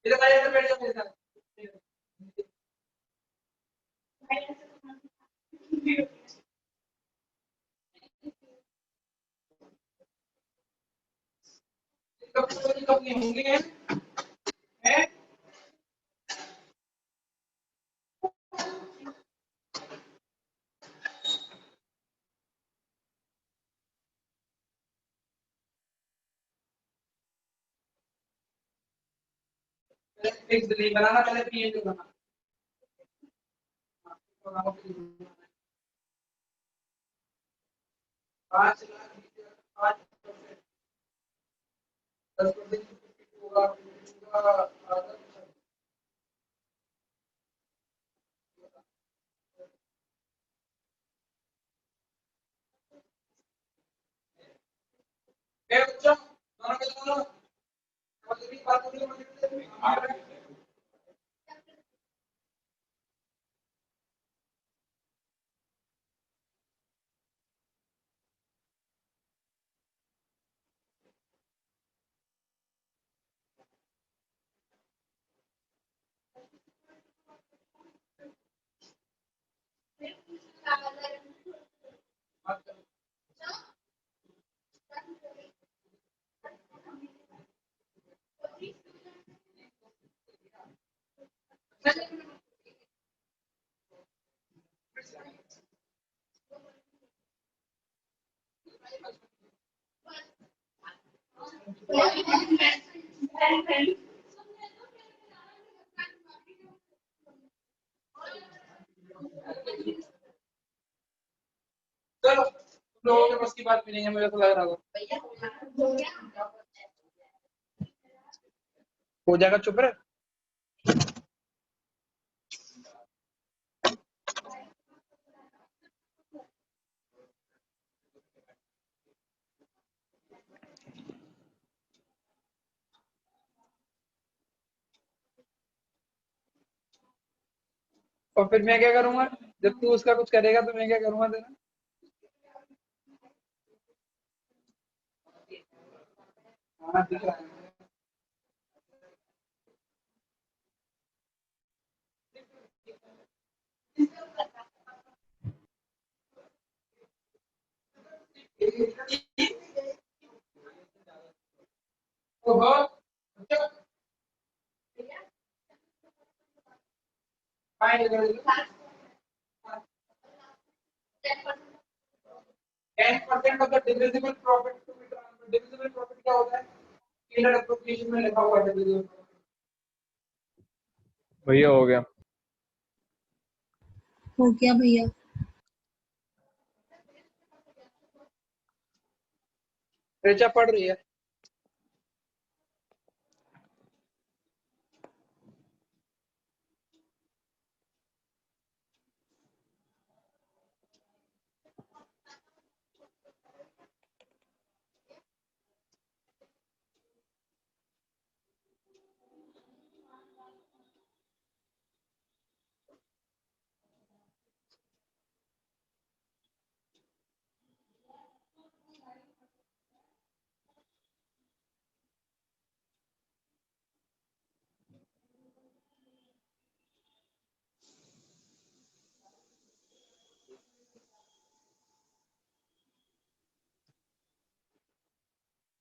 इधर आइए, इधर बैठ जाओ मेरे साथ। कब नहीं होंगे हैं? फिक्स नहीं बनाना, पहले पीएनजी बनाना। 5 लाख 5%, 10% होगा बच्चों दोनों के दोनों बात होती है। चलो तुम लोगों के बस की बात भी नहीं है, मुझे तो लग रहा होगा हो जाएगा। चुप रहे। और फिर मैं क्या करूंगा जब तू उसका कुछ करेगा, तो मैं क्या करूंगा तेरा? हाँ दिख रहा है। ओहो, अच्छा, फाइन कर दो। 10% of the divisible profit to be transferred। divisible profit क्या होता है? स्टैंडर्ड एप्रोप्रिएशन में लिखा हुआ है divisible profit। भैया हो गया। हो गया भैया। ऋचा पढ़ रही है।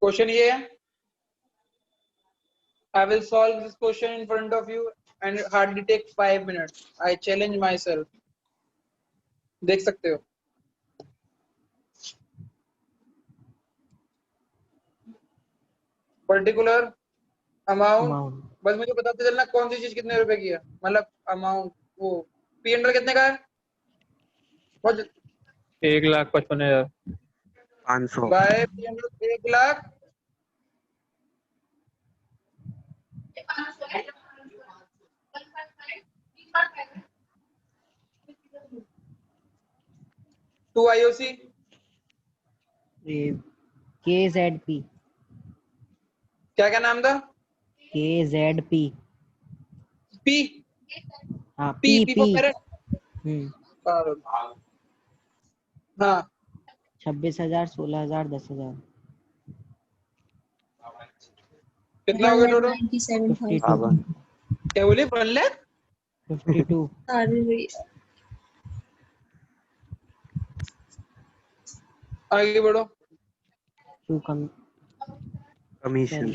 क्वेश्चन ये है, I will solve this question in front of you and hardly take 5 minutes. I challenge myself. देख सकते हो। पर्टिकुलर अमाउंट, बस मुझे बताते चलना कौन सी चीज कितने रुपए की है, मतलब अमाउंट वो P&L कितने का है? 1,55,500 bye P&L 1 lakh 2 IOC KZP क्या नाम था? KZP P हाँ P for parrot। हाँ 26,000 16,000 10,000 कितना हो गया टोटल? 97,000। क्या बोले? 1 लाख 52 अरे भैया आगे बढ़ो। टू कमीशन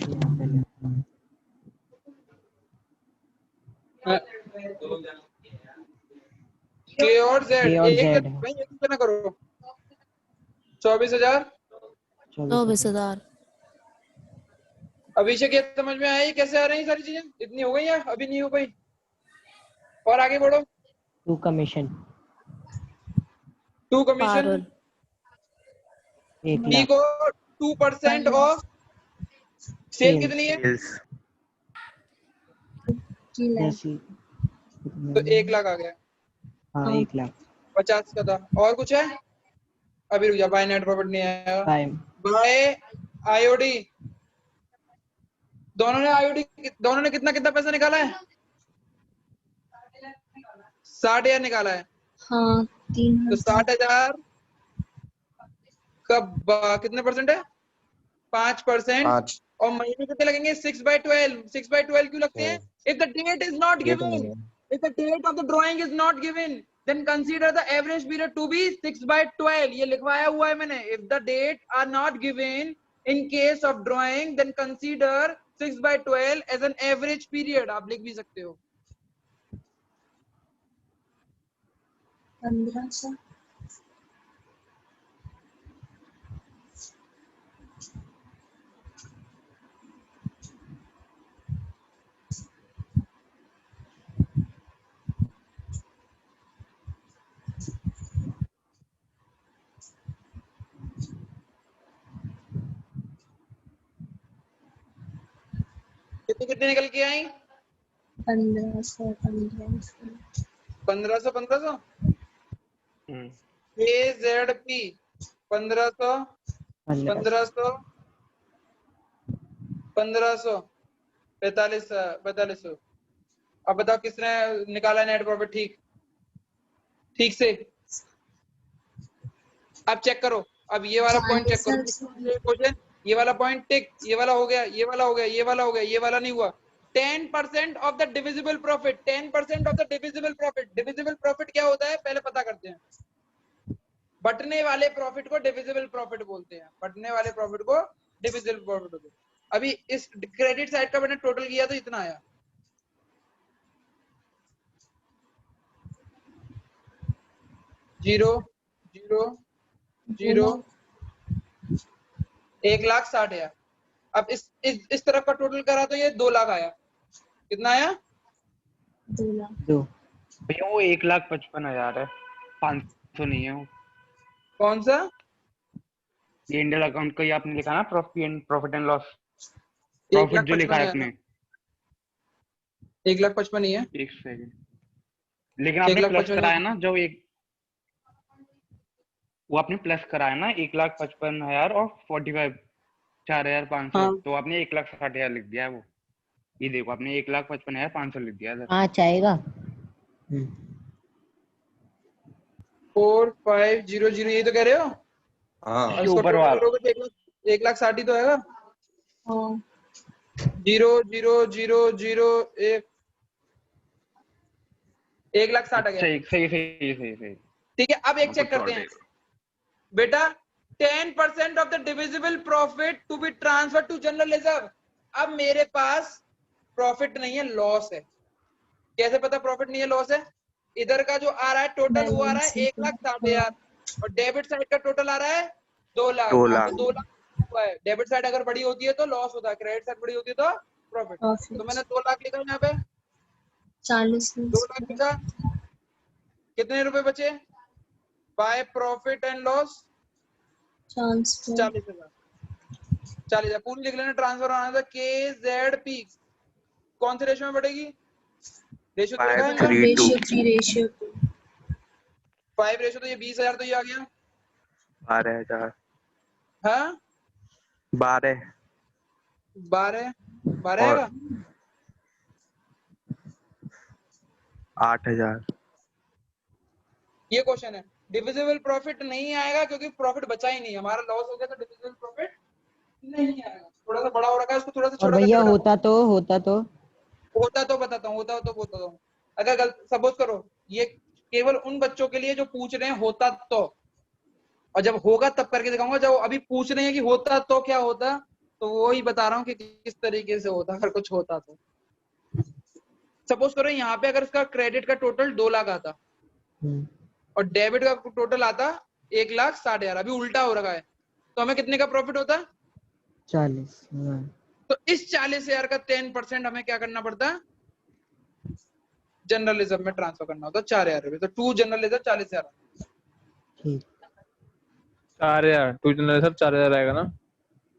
K और Z K और एक Z भाई एक कितना करो 24,000। 24,000। अभिषेक ये समझ में आया ये कैसे आ रही है सारी चीजें? इतनी हो गई है अभी नहीं हो गई? और आगे बढ़ो। To commission 2 commission Parul 1 B lakh को 2% ऑफ सेल कितनी है? सेल्स 10 तो 1 लाख आ गया। हाँ 1 लाख 50 का था। और कुछ है? अभी रुक जा, बाय नेट प्रॉफिट नहीं आया। बाय आईओडी दोनों ने कितना कितना पैसा निकाला है? 60,000 निकाला है। हाँ 3,000 तो 60,000 का कितने परसेंट है? 5%। और महीने कितने लगेंगे? 6/12। 6/12 क्यों लगते हैं? If the date is not given, if the date of the drawing is not given then consider the average period to be 6/12। ये लिखवाया हुआ है मैंने। if the date are not given in case of drawing then consider 6/12 as an average period। आप लिख भी सकते हो। 1,500 कितने निकल के आई? 1500 KZP 1500 4500। अब बताओ किसने निकाला नेट प्रॉफिट ठीक से? अब चेक करो। अब ये वाला पॉइंट चेक करो। क्वेश्चन ये वाला पॉइंट टिक, ये वाला हो गया, ये वाला हो गया, ये वाला हो गया, ये वाला नहीं हुआ। 10% of the divisible profit. 10% of the divisible profit. Divisible profit क्या होता है पहले पता करते हैं। बटने वाले प्रॉफिट को डिविजिबल प्रॉफिट बोलते हैं। बटने वाले प्रॉफिट को डिविजिबल प्रॉफिट बोलते हैं। अभी इस क्रेडिट साइड का मैंने टोटल किया तो इतना आया। जीरो 1,60,000। अब इस तरफ का टोटल करा तो ये 2 लाख आया। कितना आया? 2 लाख। भैया वो 1,55,000 है, 500 नहीं है वो। कौन सा? ये इंडियन अकाउंट का ही आपने लिखा ना, प्रॉफिट एंड लॉस प्रॉफिट जो लिखा है आपने 1,55,000 ही है। एक सेकंड, लेकिन आपने प्लस कराया ना जो वो आपने प्लस कराया ना 1,55,000 और 45 4,500। हाँ। तो आपने 1,60,000 लिख दिया है वो। ये देखो आपने 1,55,500 लिख दिया है। हाँ चाहेगा 4500 यही तो कह रहे हो? हाँ ऊपर वाला 1,60,000 तो आएगा। हाँ 0,0,0,0,1 1,60,000 आ गया। सही। ठीक है। अब एक चेक करते हैं बेटा। 10% of the divisible profit to be transfer to general reserve. अब मेरे पास प्रॉफिट नहीं है, लॉस है। कैसे पता प्रॉफिट नहीं है लॉस है? इधर का जो आ रहा है टोटल वो आ रहा है 1,60,000 और डेबिट साइड का टोटल आ रहा है 2 लाख। 2 तो लाख 2 लाख हुआ है। डेबिट साइड अगर बड़ी होती है तो लॉस होता है, क्रेडिट साइड बड़ी होती है तो प्रॉफिट। तो मैंने 2 लाख लिखा यहाँ पे, 2 लाख लिखा। कितने रुपए बचे बाय प्रॉफिट एंड लॉस? 40,000। 40,000 पूरी लिख लेना। ट्रांसफर आना था KZP कौन से रेशियो में बढ़ेगी? रेशियो तो लिखा है इनका 5 रेशियो। तो ये 20,000 तो ये आ गया। 12,000 हाँ 12 12 और आएगा। 8,000। ये क्वेश्चन है। डिविजिबल प्रॉफिट नहीं आएगा क्योंकि प्रॉफिट बचा ही नहीं, हमारा लॉस हो गया तो डिविजिबल प्रॉफिट नहीं आएगा। थोड़ा सा बड़ा हो रखा है, उसको थोड़ा सा और छोटा भैया करके होता तो बताता हूँ। अगर सपोज करो ये केवल उन बच्चों के लिए जो पूछ रहे हैं होता तो, और जब होगा तब करके दिखाऊंगा। जब अभी पूछ रहे हैं कि होता तो क्या होता, तो वो ही बता रहा हूँ कि किस तरीके से होता अगर कुछ होता तो। सपोज करो यहाँ पे अगर इसका क्रेडिट का टोटल 2 लाख आता और डेबिट का टोटल आता 1,60,000, अभी उल्टा हो रखा है, तो हमें कितने का प्रॉफिट होता? 40। तो इस 40,000 का 10% हमें क्या करना पड़ता? जनरल रिजर्व में ट्रांसफर करना होता 4,000 रुपए। तो 2 जनरल रिजर्व 40,000। ठीक। 4,000 टू जनरल सब 4,000 आएगा ना?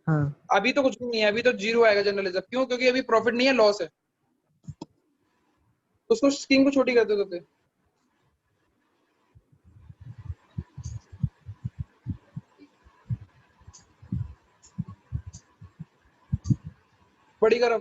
हाँ अभी तो कुछ भी नहीं है, अभी तो 0 आएगा जनरल रिजर्व। क्यों? क्योंकि अभी प्रॉफिट नहीं है, लॉस है। उसको स्क्रीन को छोटी कर दो तो बड़ी करो।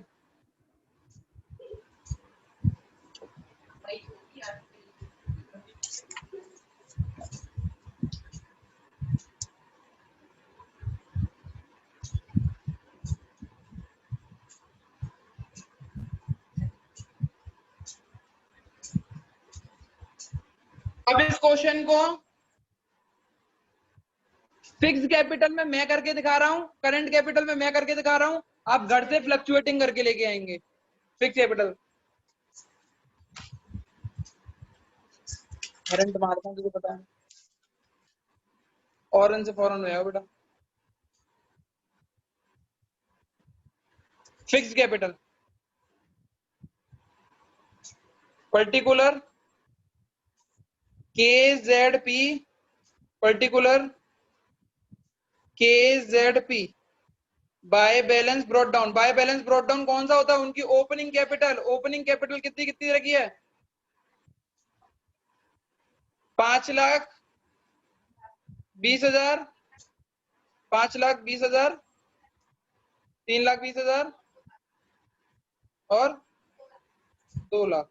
अब इस क्वेश्चन को फिक्स कैपिटल में मैं करके दिखा रहा हूं, करंट कैपिटल में मैं करके दिखा रहा हूं। आप घर से फ्लक्चुएटिंग करके लेके आएंगे फिक्स कैपिटल। करंट मारता हूं, तुझे पता है ऑरेंज से फौरन हो जाएगा बेटा। Fix capital particular KZP, particular KZP bye balance brought down. Bye balance brought down कौन सा होता है? उनकी ओपनिंग कैपिटल। ओपनिंग कैपिटल कितनी कितनी रखी है? 5,20,000, 5,20,000, 3,20,000 और 2 लाख।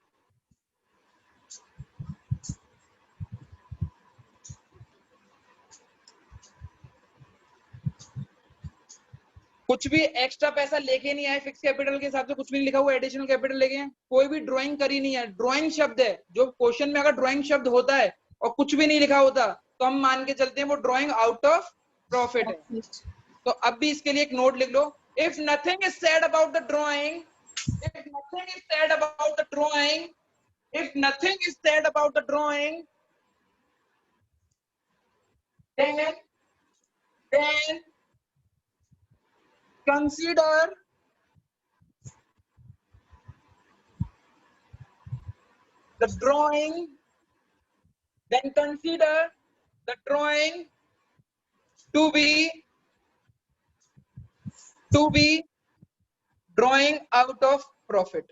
कुछ भी एक्स्ट्रा पैसा लेके नहीं आए, फिक्स कैपिटल के हिसाब से कुछ भी नहीं लिखा हुआ, एडिशनल कैपिटल लेके हैं। कोई भी ड्राइंग करी नहीं है। ड्राइंग शब्द है जो क्वेश्चन में, अगर ड्राइंग शब्द होता है और कुछ भी नहीं लिखा होता तो हम मान के चलते हैं वो ड्राइंग आउट ऑफ प्रॉफिट है। तो अब भी इसके लिए एक नोट लिख लो। If nothing is said about the drawing, if nothing is said about the drawing, if nothing is said about the drawing, then consider the drawing, then consider the drawing to be drawing out of profit।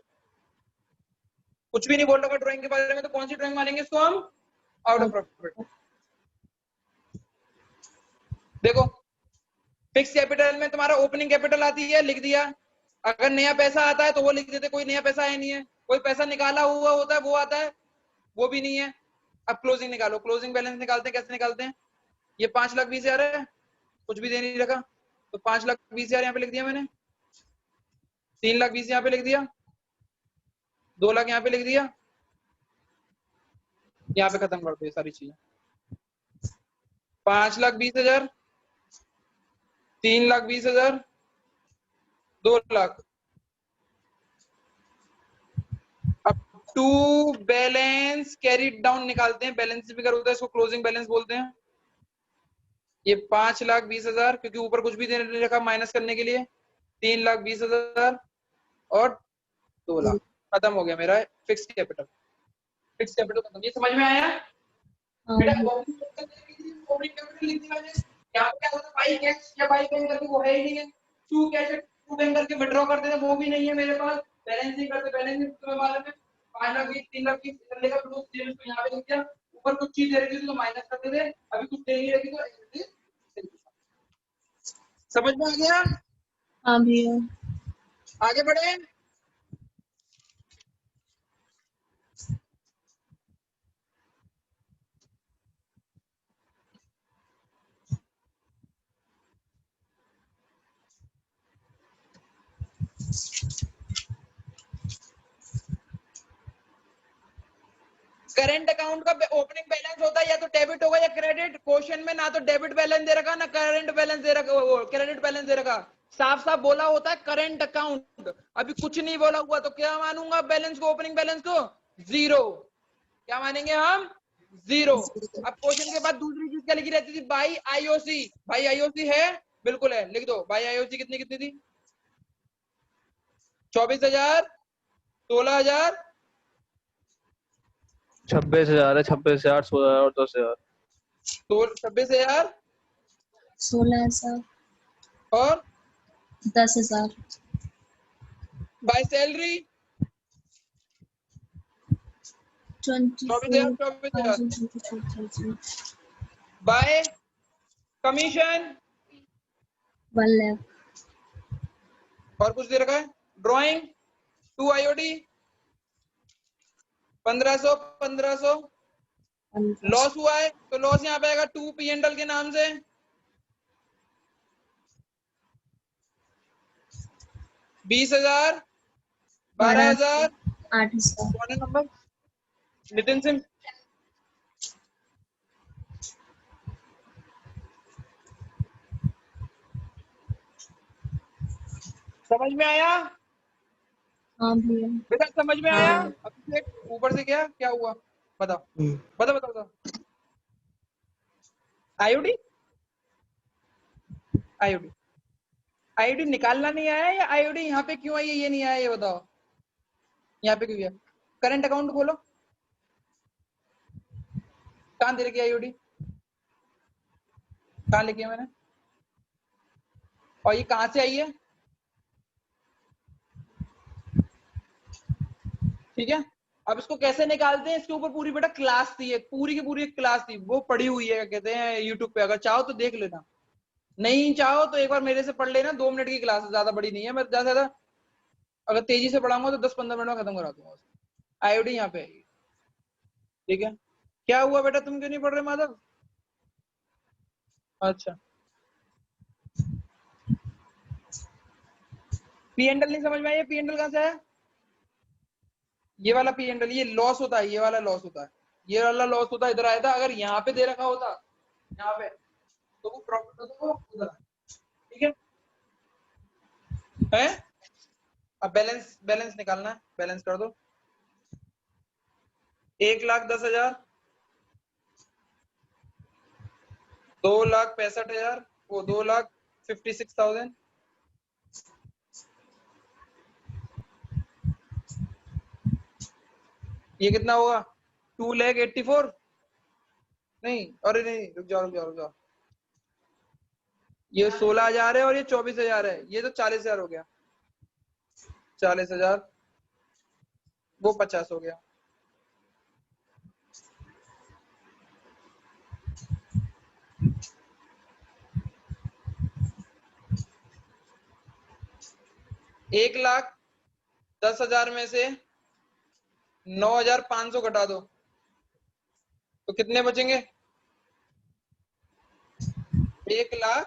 कुछ भी नहीं बोल रहा drawing के बारे में, तो कौन सी ड्राइंग मानेंगे इसको हम? Out of profit. देखो फिक्स कैपिटल में तुम्हारा ओपनिंग कैपिटल आती है, लिख दिया। अगर नया पैसा आता है तो वो लिख देते, कोई नया पैसा है नहीं है। कोई पैसा निकाला हुआ होता है वो आता है, वो भी नहीं है। अब क्लोजिंग निकालो, क्लोजिंग बैलेंस निकालते हैं। कैसे निकालते हैं? ये 5,20,000 है, कुछ भी दे नहीं रखा, तो 5,20,000 यहाँ पे लिख दिया मैंने, 3,20,000 यहाँ पे लिख दिया, 2 लाख यहाँ पे लिख दिया, यहाँ पे खत्म कर दो ये सारी चीजें। 5,20,000 3,20,000, 2 लाख। अब टू बैलेंस कैरिड डाउन निकालते हैं, बैलेंस फिगर होता है, इसको क्लोजिंग बैलेंस बोलते हैं। ये 5,20,000, क्योंकि ऊपर कुछ भी नहीं रखा माइनस करने के लिए, 3,20,000 और 2 लाख। खत्म हो गया मेरा फिक्स कैपिटल। फिक्स कैपिटल खत्म। ये समझ में आया बेटा? ओपनिंग कैपिटल लिखने वाले यहाँ पे क्या होता है, बाई कैश या बाई बैंक करके वो है ही नहीं है। टू कैश टू बैंक करके विड्रॉ करते थे, वो भी नहीं है मेरे पास। बैलेंस नहीं करते, बैलेंस नहीं तुम्हें मालूम है। 5,20,000 3,20,000 इधर लेकर फिर उस चीज को यहाँ पे लिख दिया। ऊपर कुछ चीज दे रही थी तो माइनस करते थे, अभी कुछ दे नहीं रही तो समझ में आ गया? हाँ भैया। आगे बढ़े। करंट अकाउंट का ओपनिंग बैलेंस होता है या तो डेबिट होगा या क्रेडिट। क्वेश्चन में ना तो डेबिट बैलेंस दे रखा ना करंट बैलेंस दे रखा, क्रेडिट बैलेंस दे रखा। साफ साफ बोला होता है करंट अकाउंट। अभी कुछ नहीं बोला हुआ तो क्या मानूंगा बैलेंस को, ओपनिंग बैलेंस को? जीरो। क्या मानेंगे हम? जीरो। अब क्वेश्चन के बाद दूसरी चीज क्या लिखी रहती थी? By IOC. भाई आईओसी है? बिल्कुल है, लिख दो। बाई आईओसी कितनी कितनी थी? 24,000, 16,000, 26,000 है, 26,000, 16,000 और 10,000। 26,000 16,000 और 10,000 by salary 24,000, 24,000 bye commission 1 lakh और कुछ दे रखा है। Drawing 2 IOD 1,500 1,500। लॉस हुआ है तो लॉस यहाँ पे आएगा 2 P&L के नाम से। 20,000, 12,000, 8,000 कौन है नंबर? नितिन सिंह। समझ में आया हाँ भैया। बेटा? समझ में आया? अभी देख ऊपर से क्या क्या हुआ, बताओ बताओ बताओ बताओ। आईओडी आईओडी आईओडी निकालना नहीं आया या आईओडी यहाँ पे क्यों आई है ये नहीं आया, ये बताओ। यहाँ पे क्यों गया? करंट अकाउंट खोलो, कहाँ दे रखी आईओडी? कहाँ लिखी है मैंने? और ये कहाँ से आई है? ठीक है। अब इसको कैसे निकालते हैं? इसके ऊपर पूरी बेटा क्लास थी, एक पूरी की पूरी एक क्लास थी, वो पड़ी हुई है, कहते हैं यूट्यूब पे। अगर चाहो तो देख लेना, नहीं चाहो तो एक बार मेरे से पढ़ लेना। 2 मिनट की क्लास है, ज्यादा बड़ी नहीं है। मैं ज्यादा ज्यादा अगर तेजी से पढ़ाऊंगा तो 10-15 मिनट में खत्म करा दूंगा। आईओडी यहाँ पे आएगी। ठीक है। क्या हुआ बेटा, तुम क्यों नहीं पढ़ रहे माधव? अच्छा, P&L नहीं समझ में आया? P&L कहाँ से आया? ये वाला P&L, ये लॉस होता है, ये वाला लॉस होता है, ये वाला लॉस होता है, इधर आया था। अगर यहाँ पे दे रखा होता यहाँ पे तो वो प्रॉफिट होता, वो उधर। ठीक है। है? अब बैलेंस बैलेंस निकालना है, बैलेंस कर दो। 1,10,000, 2,65,000, वो 2,56,000। ये कितना होगा? 2,84,000। नहीं, अरे नहीं, रुक जाओ रुक जाओ रुक जाओ। ये 16,000 है और ये 24,000 है, ये तो 40,000 हो गया। 40,000 वो 50 हो गया। एक 1,10,000 में से 9,500 घटा दो तो कितने बचेंगे? 1,00,000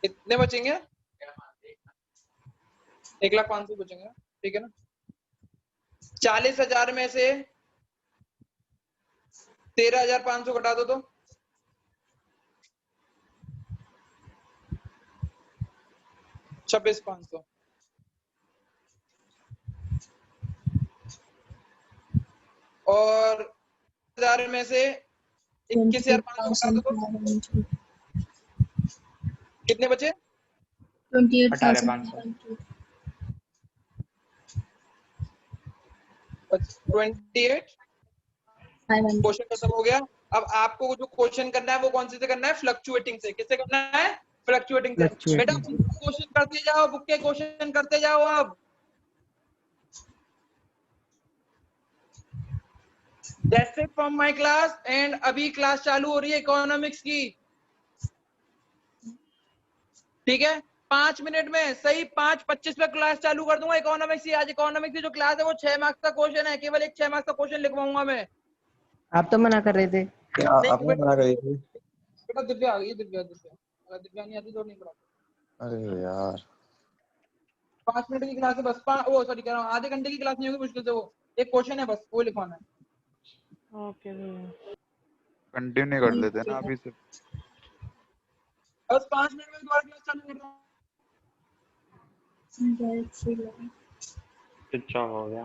कितने बचेंगे? 1,05,000 बचेंगे। ठीक है ना। 40,000 में से 13,500 घटा दो तो 26,500 और 1000 में से 21,500 कर दो। कितने बचे? 28,500 28 क्वेश्चन खत्म हो गया। अब आपको जो क्वेश्चन करना है वो कौन से करना है? फ्लक्चुएटिंग से। किससे करना है? फ्लक्चुएटिंग से। बेटा क्वेश्चन करते जाओ, बुक के क्वेश्चन करते जाओ। अब that's it from my class and अभी क्लास चालू हो रही है इकोनॉमिक्स की। ठीक है, 5 मिनट में सही 5:25 पे क्लास चालू कर दूंगा इकोनॉमिक्स की। आज इकोनॉमिक्स की जो क्लास है वो 6 मार्क्स का क्वेश्चन है, केवल एक 6 मार्क्स का क्वेश्चन लिखवाऊंगा मैं। आप तो मना कर रहे थे। आपने मना करी थी। बेटा दिव्या आ गई, दिव्या अगर दिव्या नहीं आती तो नहीं पढ़ाता। अरे यार 5 मिनट की क्लास है बस। वो सॉरी कह रहा हूँ, आधे घंटे की क्लास नहीं होगी मुश्किल से। वो एक क्वेश्चन है बस, वो लिखवाना है। ओके भैया। कंटिन्यू कर लेते हैं ना अभी से। बस 5 मिनट में दोबारा क्लास चालू कर रहा हूँ। स्विच ऑफ हो गया।